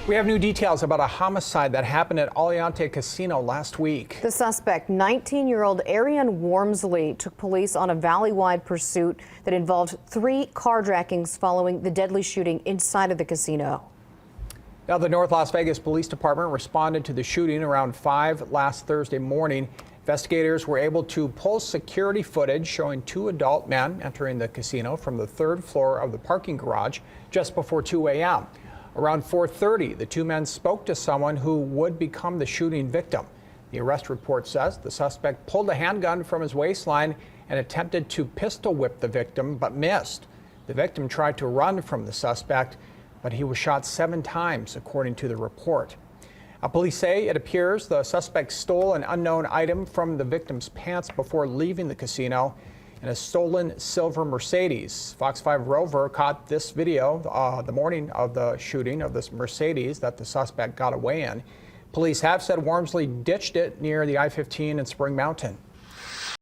We have new details about a homicide that happened at Aliante Casino last week. The suspect, 19-year-old Arian Wormsley, took police on a valley-wide pursuit that involved 3 carjackings following the deadly shooting inside of the casino. Now, the North Las Vegas Police Department responded to the shooting around 5 last Thursday morning. Investigators were able to pull security footage showing 2 adult men entering the casino from the 3rd floor of the parking garage just before 2 a.m. Around 4:30, the 2 men spoke to someone who would become the shooting victim. The arrest report says the suspect pulled a handgun from his waistline and attempted to pistol whip the victim, but missed. The victim tried to run from the suspect, but he was shot 7 times, according to the report. Police say it appears the suspect stole an unknown item from the victim's pants before leaving the casino in a stolen silver Mercedes. Fox 5 Rover caught this video the morning of the shooting of this Mercedes that the suspect got away in. Police have said Wormsley ditched it near the I-15 in Spring Mountain.